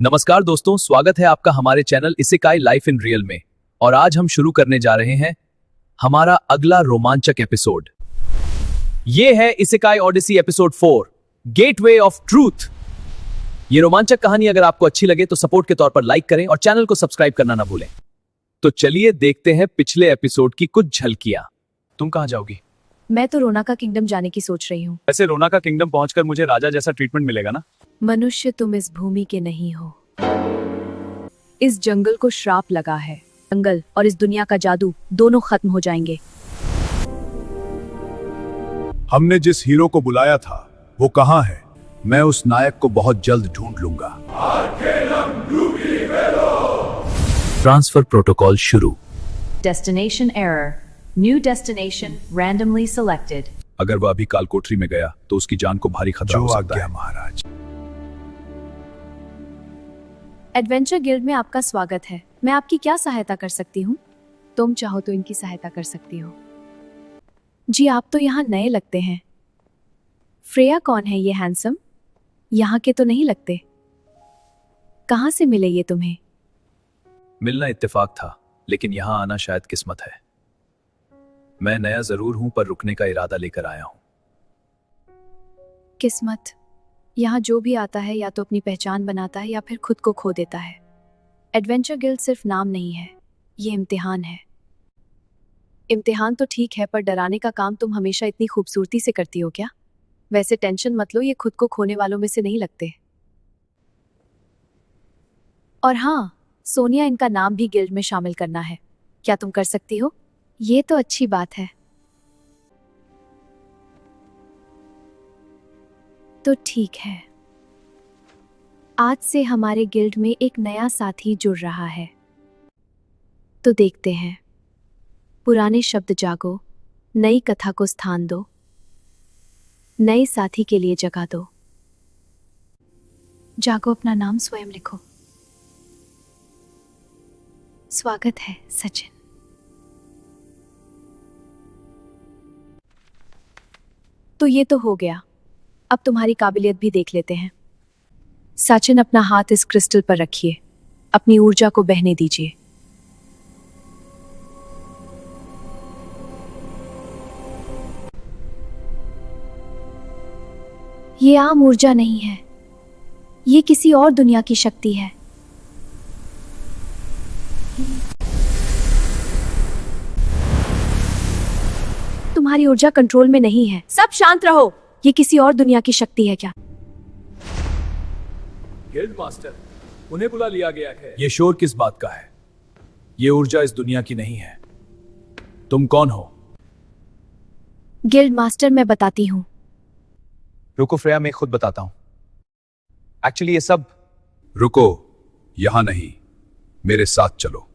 नमस्कार दोस्तों, स्वागत है आपका हमारे channel isekai life in real में। और आज हम शुरू करने जा रहे हैं हमारा अगला रोमांचक एपिसोड। ये है Isekai Odyssey episode 4, gateway of truth. ये रोमांचक कहानी अगर आपको अच्छी लगे तो सपोर्ट के तौर पर लाइक करें और चैनल को सब्सक्राइब करना ना भूलें। तो चलिए देखते हैं पिछले एपिसोड की कुछ झलकियां। तुम कहां जाओगी? मैं तो रोनाका किंगडम जाने की सोच रही हूँ। वैसे रोनाका किंगडम पहुंचकर मुझे राजा जैसा ट्रीटमेंट मिलेगा ना? मनुष्य, तुम इस भूमि के नहीं हो। इस जंगल को श्राप लगा है। जंगल और इस दुनिया का जादू दोनों खत्म हो जाएंगे। हमने जिस हीरो को बुलाया था वो कहाँ है? मैं उस नायक को बहुत जल्द ढूंढ लूंगा। ट्रांसफर प्रोटोकॉल शुरू। Destination error. New destination randomly selected. अगर वह अभी कालकोठरी में गया तो उसकी जान को भारी खतरा जो हो सकता आज्ञा है। महाराज। एडवेंचर गिल्ड में आपका स्वागत है। मैं आपकी क्या सहायता कर सकती हूँ? तुम चाहो तो इनकी सहायता कर सकती हो। जी, आप तो यहाँ नए लगते हैं। फ्रेया कौन है ये हैंडसम? यहाँ के तो नहीं लगते। कहाँ से मिले ये तुम्हें? मिलना इत्तेफाक था, लेकिन यहाँ आना शायद किस्मत है। मैं नया जरूर हूं, पर रुकने का इरादा लेकर आया हूं। किस्मत। यहाँ जो भी आता है या तो अपनी पहचान बनाता है या फिर खुद को खो देता है। एडवेंचर गिल्ड सिर्फ नाम नहीं है, ये इम्तिहान है। इम्तिहान तो ठीक है, पर डराने का काम तुम हमेशा इतनी खूबसूरती से करती हो क्या? वैसे टेंशन मत लो, ये खुद को खोने वालों में से नहीं लगते। और हाँ, सोनिया, इनका नाम भी गिल्ड में शामिल करना है। क्या तुम कर सकती हो? ये तो अच्छी बात है। तो ठीक है, आज से हमारे गिल्ड में एक नया साथी जुड़ रहा है। तो देखते हैं। पुराने शब्द जागो, नई कथा को स्थान दो, नए साथी के लिए जगह दो। जागो, अपना नाम स्वयं लिखो। स्वागत है सचिन। तो ये तो हो गया। अब तुम्हारी काबिलियत भी देख लेते हैं। सचिन, अपना हाथ इस क्रिस्टल पर रखिए। अपनी ऊर्जा को बहने दीजिए। ये आम ऊर्जा नहीं है, ये किसी और दुनिया की शक्ति है। तुम्हारी ऊर्जा कंट्रोल में नहीं है। सब शांत रहो। ये किसी और दुनिया की शक्ति है क्या? गिल्ड मास्टर, उन्हें बुला लिया गया है। ये शोर किस बात का है? ये ऊर्जा इस दुनिया की नहीं है। तुम कौन हो? गिल्ड मास्टर, मैं बताती हूँ। रुको फ्रेया, मैं खुद बताता हूं। एक्चुअली ये सब। रुको, यहां नहीं, मेरे साथ चलो।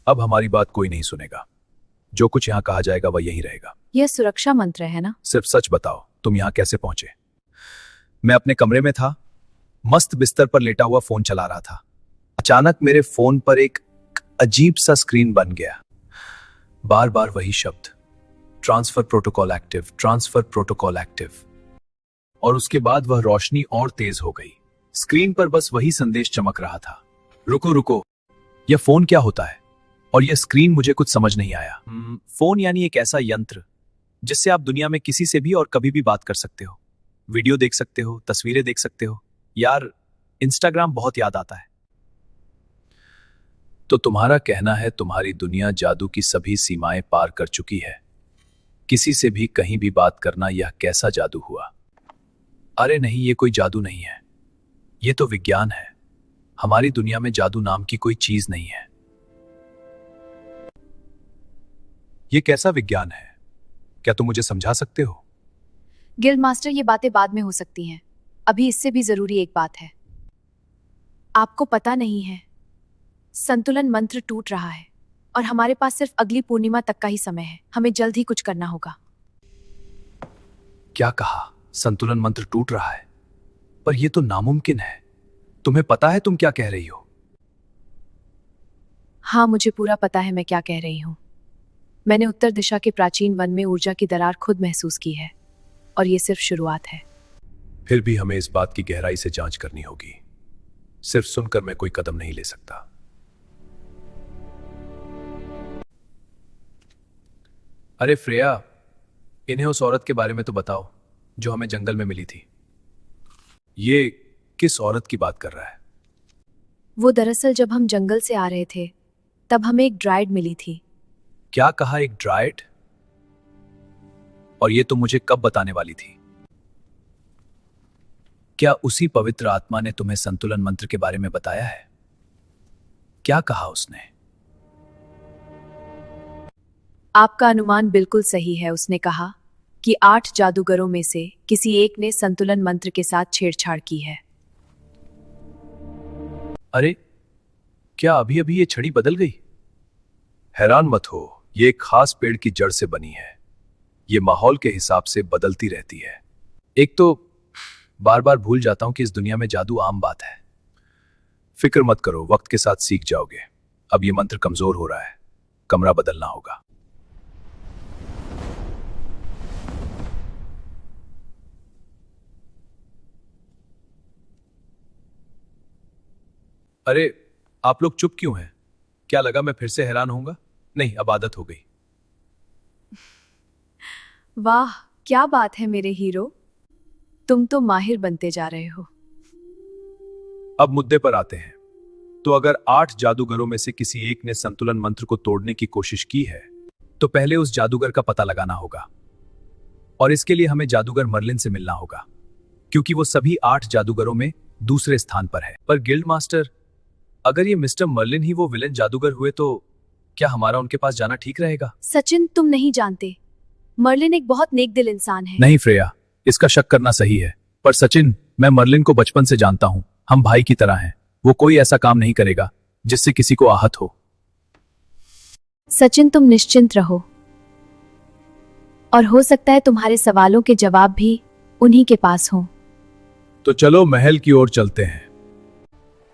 अब हमारी बात कोई नहीं सुनेगा। जो कुछ यहां कहा जाएगा वह यही रहेगा। यह सुरक्षा मंत्र है ना? सिर्फ सच बताओ, तुम यहां कैसे पहुंचे? मैं अपने कमरे में था, मस्त बिस्तर पर लेटा हुआ फोन चला रहा था। अचानक मेरे फोन पर एक अजीब सा स्क्रीन बन गया। बार बार वही शब्द, transfer protocol active, transfer protocol active. और उसके बाद वह रोशनी और तेज हो गई। स्क्रीन पर बस वही संदेश चमक रहा था, रुको रुको। यह फोन क्या होता है और यह स्क्रीन? मुझे कुछ समझ नहीं आया। फोन यानी एक ऐसा यंत्र जिससे आप दुनिया में किसी से भी और कभी भी बात कर सकते हो, वीडियो देख सकते हो, तस्वीरें देख सकते हो। यार, इंस्टाग्राम बहुत याद आता है। तो तुम्हारा कहना है तुम्हारी दुनिया जादू की सभी सीमाएं पार कर चुकी है। किसी से भी कहीं भी बात करना, यह कैसा जादू हुआ? अरे नहीं, ये कोई जादू नहीं है, ये तो विज्ञान है। हमारी दुनिया में जादू नाम की कोई चीज नहीं है। ये कैसा विज्ञान है? क्या तुम मुझे समझा सकते हो? गिल्ड मास्टर, ये बातें बाद में हो सकती हैं। अभी इससे भी जरूरी एक बात है। आपको पता नहीं है, संतुलन मंत्र टूट रहा है और हमारे पास सिर्फ अगली पूर्णिमा तक का ही समय है। हमें जल्द ही कुछ करना होगा। क्या कहा? संतुलन मंत्र टूट रहा है? पर यह तो नामुमकिन है। तुम्हें पता है तुम क्या कह रही हो? हाँ, मुझे पूरा पता है मैं क्या कह रही हूँ। मैंने उत्तर दिशा के प्राचीन वन में ऊर्जा की दरार खुद महसूस की है, और ये सिर्फ शुरुआत है। फिर भी हमें इस बात की गहराई से जांच करनी होगी। सिर्फ सुनकर मैं कोई कदम नहीं ले सकता। अरे फ्रेया, इन्हें उस औरत के बारे में तो बताओ जो हमें जंगल में मिली थी। ये किस औरत की बात कर रहा है? वो दरअसल जब हम जंगल से आ रहे थे तब हमें एक ड्राइड मिली थी। क्या कहा, एक ड्राइड? और ये तुम मुझे कब बताने वाली थी? क्या उसी पवित्र आत्मा ने तुम्हें संतुलन मंत्र के बारे में बताया है? क्या कहा उसने? आपका अनुमान बिल्कुल सही है। उसने कहा कि 8 जादूगरों में से किसी एक ने संतुलन मंत्र के साथ छेड़छाड़ की है। अरे, क्या अभी अभी ये छड़ी बदल गई? हैरान मत हो, ये एक खास पेड़ की जड़ से बनी है। ये माहौल के हिसाब से बदलती रहती है। एक तो बार बार भूल जाता हूं कि इस दुनिया में जादू आम बात है। फिक्र मत करो, वक्त के साथ सीख जाओगे। अब ये मंत्र कमजोर हो रहा है, कमरा बदलना होगा। अरे, आप लोग चुप क्यों हैं? क्या लगा मैं फिर से हैरान होऊंगा? नहीं, अब आदत हो गई। वाह, क्या बात है मेरे हीरो, तुम तो माहिर बनते जा रहे हो। अब मुद्दे पर आते हैं। तो अगर 8 जादूगरों में से किसी एक ने संतुलन मंत्र को तोड़ने की कोशिश की है, तो पहले उस जादूगर का पता लगाना होगा। और इसके लिए हमें जादूगर मर्लिन से मिलना होगा, क्योंकि वो सभी 8 जादूगरों में दूसरे स्थान पर है। पर गिल्ड मास्टर, अगर ये मिस्टर मर्लिन ही वो विलेन जादूगर हुए तो क्या हमारा उनके पास जाना ठीक रहेगा? सचिन, तुम नहीं जानते, मर्लिन एक बहुत नेक दिल इंसान है। नहीं फ्रेया, इसका शक करना सही है। पर सचिन, मैं मर्लिन को बचपन से जानता हूं। हम भाई की तरह हैं। वो कोई ऐसा काम नहीं करेगा जिससे किसी को आहत हो। सचिन, तुम निश्चिंत रहो, और हो सकता है तुम्हारे सवालों के जवाब भी उन्हीं के पास हों। तो चलो महल की ओर चलते हैं।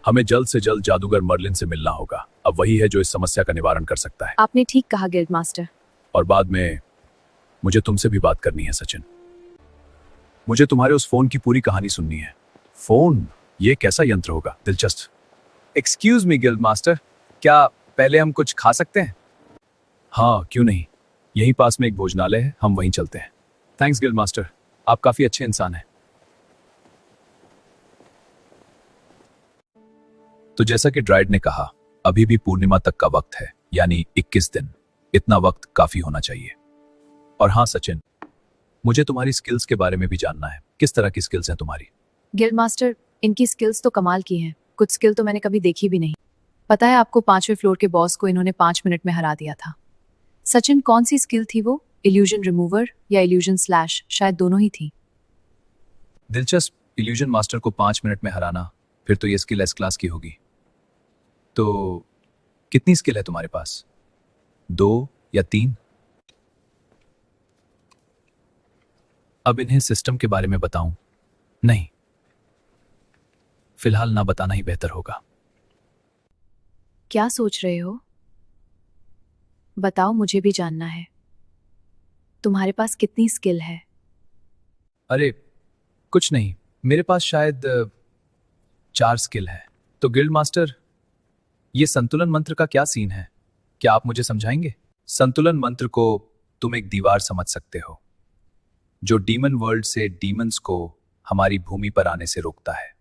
हमें जल्द से जल्द जादूगर मर्लिन से मिलना होगा। अब वही है जो इस समस्या का निवारण कर सकता है। आपने ठीक कहा गिल्ड मास्टर। और बाद में मुझे तुमसे भी बात करनी है सचिन। मुझे तुम्हारे उस फोन की पूरी कहानी सुननी है। फोन? ये कैसा यंत्र होगा? दिलचस्प। एक्सक्यूज मी गिल्ड मास्टर, क्या पहले हम कुछ खा सकते हैं? हाँ, क्यों नहीं। यहीं पास में एक भोजनालय है, हम वहीं चलते हैं। थैंक्स गिल्ड मास्टर, आप काफी अच्छे इंसान हैं। तो जैसा कि ड्राइड ने कहा, अभी भी पूर्णिमा तक का वक्त है, यानी 21 दिन। इतना वक्त काफी होना चाहिए। और हाँ सचिन, मुझे तुम्हारी स्किल्स के बारे में भी जानना है। किस तरह की स्किल्स हैं तुम्हारी? गिल्ड मास्टर, इनकी स्किल्स तो कमाल की हैं। कुछ स्किल तो मैंने कभी देखी भी नहीं। पता है आपको, 5वें फ्लोर के बॉस को इन्होंने 5 मिनट में हरा दिया था। सचिन, कौन सी स्किल थी वो? इल्यूजन रिमूवर या इल्यूजन स्लैश? शायद दोनों ही थी। दिलचस्प। इल्यूजन मास्टर को 5 मिनट में हराना, फिर तो ये स्किल एस क्लास की होगी। तो कितनी स्किल है तुम्हारे पास? 2 या 3? अब इन्हें सिस्टम के बारे में बताऊं? नहीं, फिलहाल ना बताना ही बेहतर होगा। क्या सोच रहे हो? बताओ, मुझे भी जानना है। तुम्हारे पास कितनी स्किल है? अरे कुछ नहीं, मेरे पास शायद 4 स्किल है। तो गिल्ड मास्टर, ये संतुलन मंत्र का क्या सीन है? क्या आप मुझे समझाएंगे? संतुलन मंत्र को तुम एक दीवार समझ सकते हो, जो डीमन वर्ल्ड से डीमंस को हमारी भूमि पर आने से रोकता है।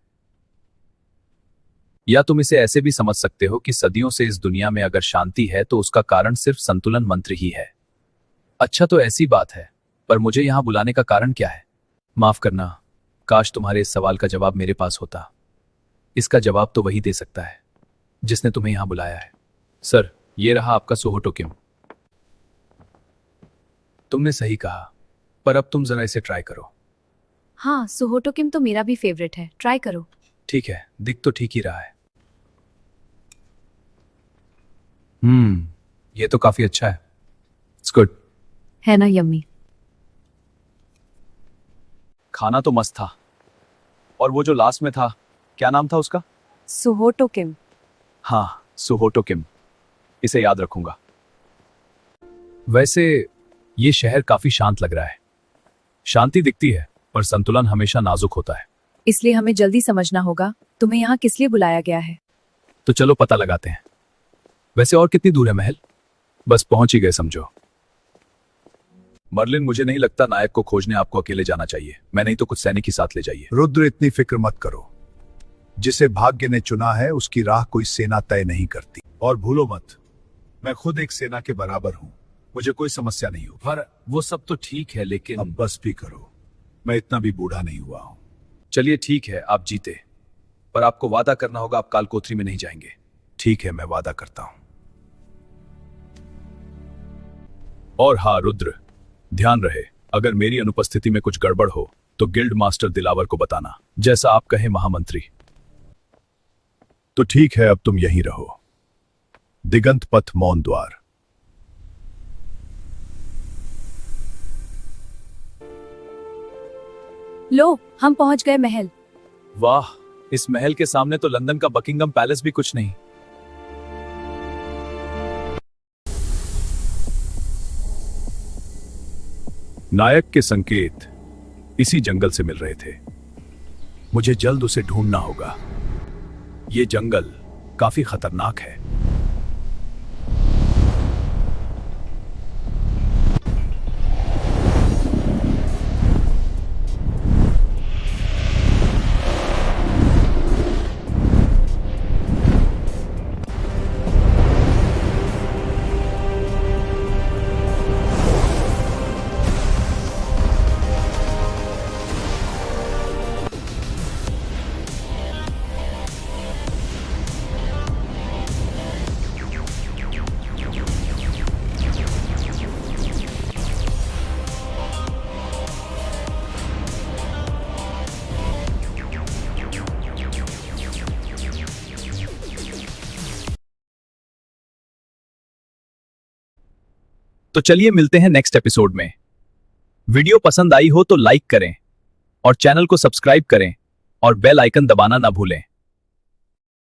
या तुम इसे ऐसे भी समझ सकते हो कि सदियों से इस दुनिया में अगर शांति है तो उसका कारण सिर्फ संतुलन मंत्र ही है। अच्छा, तो ऐसी बात है, पर मुझे यहां बुलाने का कारण क्या है? माफ करना, काश तुम्हारे इस सवाल का जवाब मेरे पास होता। इसका जवाब तो वही दे सकता है जिसने तुम्हें यहां बुलाया है। सर, ये रहा आपका सोहोटोकिम। तुमने सही कहा, पर अब तुम जरा इसे ट्राई करो। हाँ, सुहोटोकिम तो मेरा भी फेवरेट है, ट्राई करो। ठीक है, दिख तो ठीक ही रहा है। ये तो काफी अच्छा है। It's good. है ना यम्मी? खाना तो मस्त था। और वो जो लास्ट में था, क्या नाम था उसका? सुहोटोकिम। हाँ, सुहोटोकिम। इसे याद रखूंगा। वैसे ये शहर काफी शांत लग रहा है। शांति दिखती है, पर संतुलन हमेशा नाजुक होता है। इसलिए हमें जल्दी समझना होगा तुम्हें यहाँ किस लिए बुलाया गया है। तो चलो पता लगाते हैं। वैसे और कितनी दूर है महल? बस पहुंच ही गए समझो। मर्लिन, मुझे नहीं लगता नायक को खोजने आपको अकेले जाना चाहिए। मैं नहीं तो कुछ सैनिक ही साथ ले जाइए। रुद्र, इतनी फिक्र मत करो। जिसे भाग्य ने चुना है उसकी राह कोई सेना तय नहीं करती। और भूलो मत, मैं खुद एक सेना के बराबर हूं। मुझे कोई समस्या नहीं होगी। पर वो सब तो ठीक है, लेकिन अब बस भी करो, मैं इतना भी बूढ़ा नहीं हुआ हूं। चलिए ठीक है, आप जीते, पर आपको वादा करना होगा आप कालकोठरी में नहीं जाएंगे। ठीक है, मैं वादा करता हूं। और हाँ रुद्र, ध्यान रहे, अगर मेरी अनुपस्थिति में कुछ गड़बड़ हो तो गिल्ड मास्टर दिलावर को बताना। जैसा आप कहें महामंत्री। तो ठीक है, अब तुम यहीं रहो। दिगंत पथ मौन द्वार। लो, हम पहुंच गए महल। वाह, इस महल के सामने तो लंदन का बकिंगम पैलेस भी कुछ नहीं। नायक के संकेत इसी जंगल से मिल रहे थे। मुझे जल्द उसे ढूंढना होगा। ये जंगल काफी खतरनाक है। तो चलिए मिलते हैं नेक्स्ट एपिसोड में। वीडियो पसंद आई हो तो लाइक करें और चैनल को सब्सक्राइब करें और बेल आइकन दबाना ना भूलें।